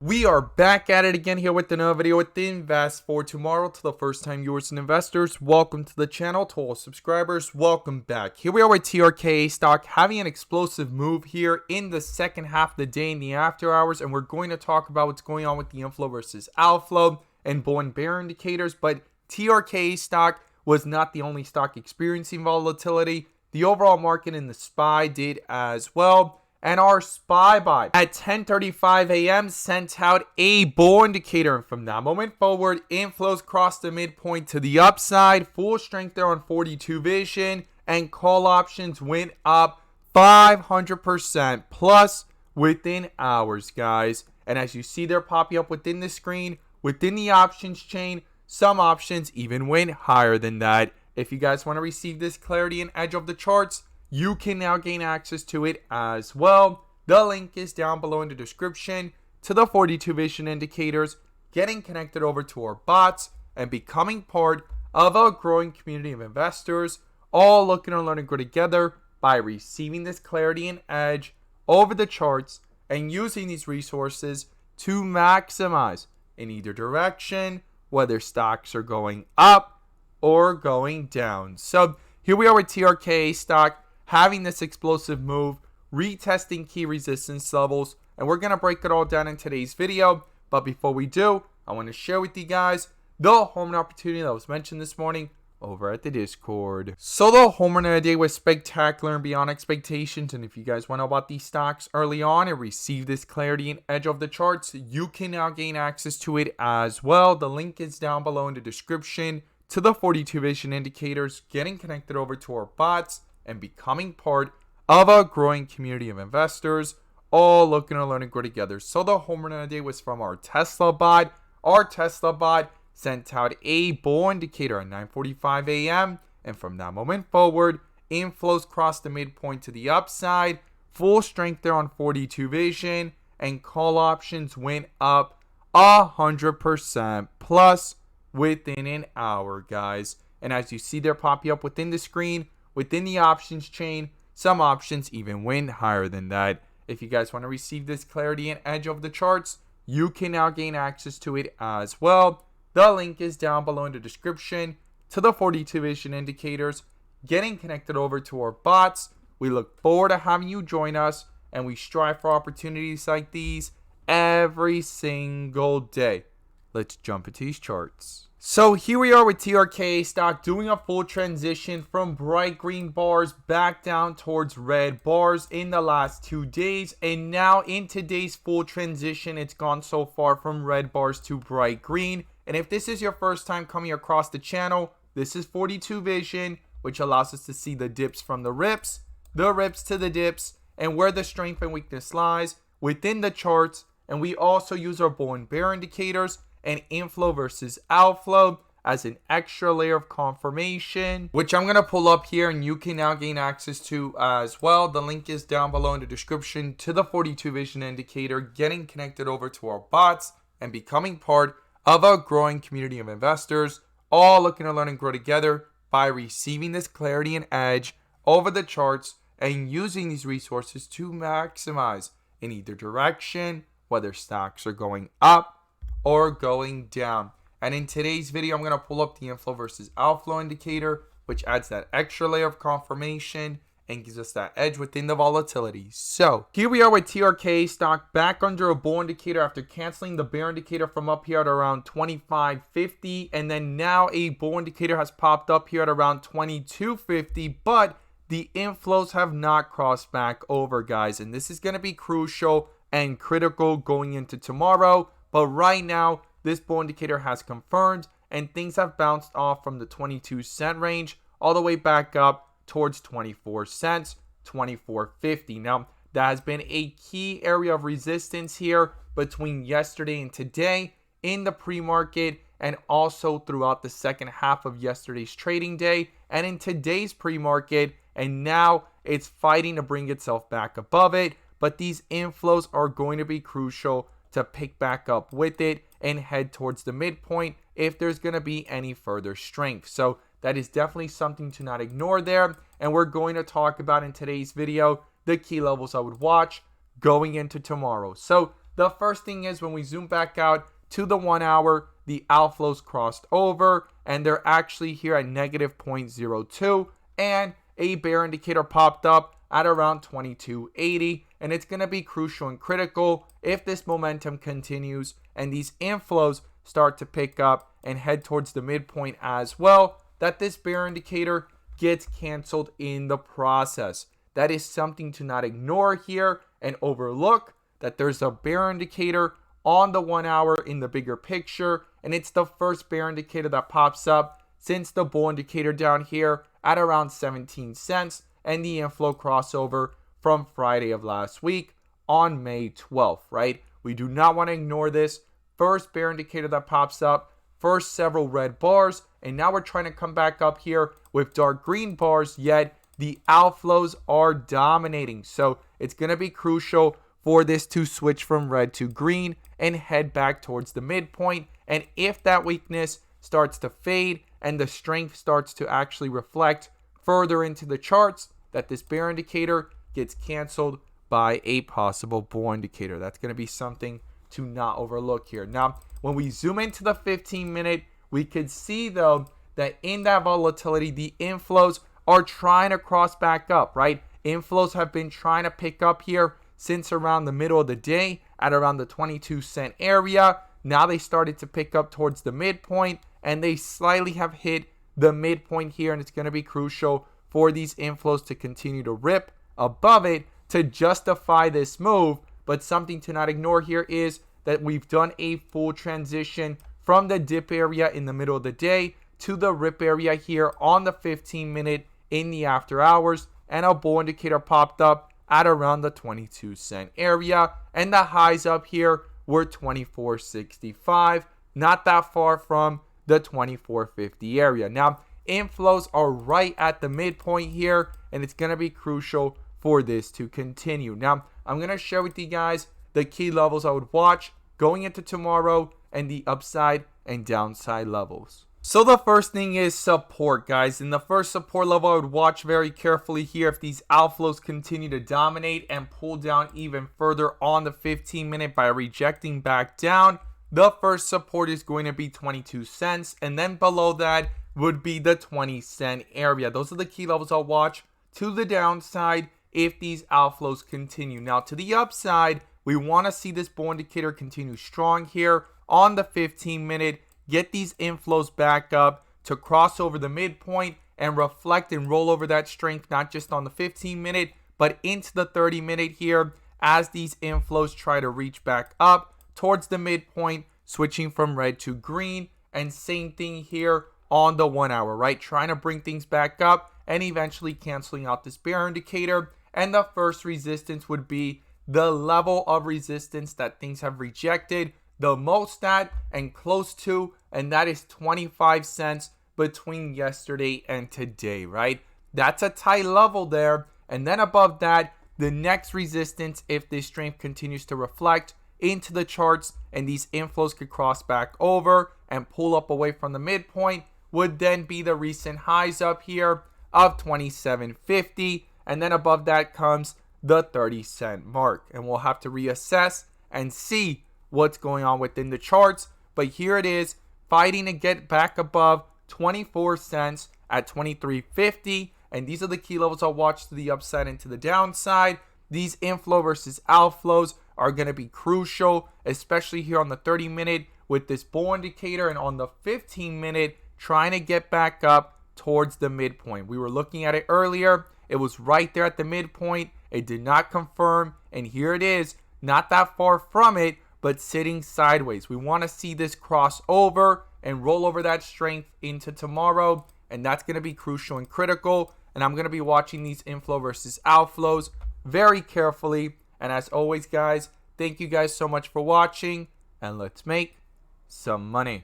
We are back at it again here with another video with the Invest for Tomorrow. To the first time viewers and investors, welcome to the channel. To all subscribers, welcome back. Here we are with TRKA stock having an explosive move here in the second half of the day in the after hours, and we're going to talk about what's going on with the inflow versus outflow and bull and bear indicators. But TRKA stock was not the only stock experiencing volatility. The overall market in the SPY did as well. And our SPY buy at 10:35 a.m. sent out a bull indicator. And from that moment forward, inflows crossed the midpoint to the upside. Full strength there on 42 vision. And call options went up 500% plus within hours, guys. And as you see there popping up within the screen, within the options chain, some options even went higher than that. If you guys want to receive this clarity and edge of the charts, you can now gain access to it as well. The link is down below in the description to the 42 vision indicators, getting connected over to our bots, and becoming part of a growing community of investors, all looking to learn and grow together by receiving this clarity and edge over the charts and using these resources to maximize in either direction, whether stocks are going up or going down. So here we are with TRKA stock having this explosive move, retesting key resistance levels, and we're going to break it all down in today's video. But before we do, I want to share with you guys the home run opportunity that was mentioned this morning over at the Discord. So the home run of the day was spectacular and beyond expectations, and if you guys want to know about these stocks early on and receive this clarity and edge of the charts, you can now gain access to it as well. The link is down below in the description to the 42 vision indicators, getting connected over to our bots, and becoming part of a growing community of investors, all looking to learn and grow together. So the home run of the day was from our Tesla bot. Our Tesla bot sent out a bull indicator at 9:45 a.m. And from that moment forward, inflows crossed the midpoint to the upside. Full strength there on 42 vision. And call options went up 100% plus within an hour, guys. And as you see there popping up within the screen, within the options chain, some options even went higher than that. If you guys want to receive this clarity and edge of the charts, you can now gain access to it as well. The link is down below in the description to the 42 vision indicators, getting connected over to our bots. We look forward to having you join us, and we strive for opportunities like these every single day. Let's jump into these charts. So here we are with TRKA stock doing a full transition from bright green bars back down towards red bars in the last 2 days. And now in today's full transition, it's gone so far from red bars to bright green. And if this is your first time coming across the channel, this is 42 vision, which allows us to see the dips from the rips to the dips, and where the strength and weakness lies within the charts. And we also use our bull and bear indicators and inflow versus outflow as an extra layer of confirmation, which I'm going to pull up here and you can now gain access to as well. The link is down below in the description to the 42 vision indicator, getting connected over to our bots and becoming part of a growing community of investors, all looking to learn and grow together by receiving this clarity and edge over the charts and using these resources to maximize in either direction, whether stocks are going up or going down. And in today's video, I'm going to pull up the inflow versus outflow indicator, which adds that extra layer of confirmation and gives us that edge within the volatility. So here we are with TRKA stock back under a bull indicator after canceling the bear indicator from up here at around 25.50, and then now a bull indicator has popped up here at around 22.50, but the inflows have not crossed back over, guys, and this is going to be crucial and critical going into tomorrow. But right now, this bull indicator has confirmed, and things have bounced off from the 22-cent range all the way back up towards 24 cents, 24.50. Now, that has been a key area of resistance here between yesterday and today in the pre-market, and also throughout the second half of yesterday's trading day and in today's pre-market. And now it's fighting to bring itself back above it. But these inflows are going to be crucial to pick back up with it and head towards the midpoint if there's going to be any further strength. So that is definitely something to not ignore there. And we're going to talk about in today's video the key levels I would watch going into tomorrow. So The first thing is when we zoom back out to the 1 hour, the outflows crossed over and they're actually here at negative 0.02, and a bear indicator popped up at around 2280, and it's going to be crucial and critical if this momentum continues and these inflows start to pick up and head towards the midpoint as well, that this bear indicator gets canceled in the process. That is something to not ignore here and overlook, that there's a bear indicator on the 1 hour in the bigger picture, and it's the first bear indicator that pops up since the bull indicator down here at around 17 cents and the inflow crossover from Friday of last week on May 12th, right? We do not want to ignore this first bear indicator that pops up, first several red bars, and now we're trying to come back up here with dark green bars, yet the outflows are dominating. So it's going to be crucial for this to switch from red to green and head back towards the midpoint. And if that weakness starts to fade and the strength starts to actually reflect further into the charts, that this bear indicator gets canceled by a possible bull indicator. That's going to be something to not overlook here. Now, when we zoom into the 15-minute, we could see though that in that volatility, the inflows are trying to cross back up, right? Inflows have been trying to pick up here since around the middle of the day at around the 22-cent area. Now they started to pick up towards the midpoint, and they slightly have hit the midpoint here, and it's going to be crucial for these inflows to continue to rip above it to justify this move. But something to not ignore here is that we've done a full transition from the dip area in the middle of the day to the rip area here on the 15-minute in the after hours, and a bull indicator popped up at around the 22-cent area, and the highs up here were 24.65, not that far from the 24.50 area. Now, inflows are right at the midpoint here, and it's going to be crucial for this to continue. Now, I'm going to share with you guys the key levels I would watch going into tomorrow and the upside and downside levels. So the first thing is support, guys. In the first support level, I would watch very carefully here if these outflows continue to dominate and pull down even further on the 15-minute by rejecting back down. The first support is going to be 22 cents, and then below that would be the 20-cent area. Those are the key levels I'll watch to the downside if these outflows continue. Now, to the upside, we want to see this bull indicator continue strong here on the 15-minute. Get these inflows back up to cross over the midpoint and reflect and roll over that strength, not just on the 15-minute, but into the 30-minute here as these inflows try to reach back up towards the midpoint, switching from red to green. And same thing here on the 1 hour, right? Trying to bring things back up and eventually canceling out this bear indicator. And the first resistance would be the level of resistance that things have rejected the most at and close to, and that is 25 cents between yesterday and today, right? That's a tight level there. And then above that, the next resistance, if this strength continues to reflect into the charts and these inflows could cross back over and pull up away from the midpoint, would then be the recent highs up here of 27.50, and then above that comes the 30-cent mark, and we'll have to reassess and see what's going on within the charts. But here it is, fighting to get back above 24 cents at 23.50, and these are the key levels I'll watch to the upside and to the downside. These inflow versus outflows are going to be crucial, especially here on the 30-minute with this bull indicator, and on the 15-minute trying to get back up towards the midpoint. We were looking at it earlier. It was right there at the midpoint. It did not confirm, and here it is, not that far from it, but sitting sideways. We want to see this cross over and roll over that strength into tomorrow, and that's going to be crucial and critical. And I'm going to be watching these inflow versus outflows very carefully. And as always, guys, thank you guys so much for watching, and let's make some money.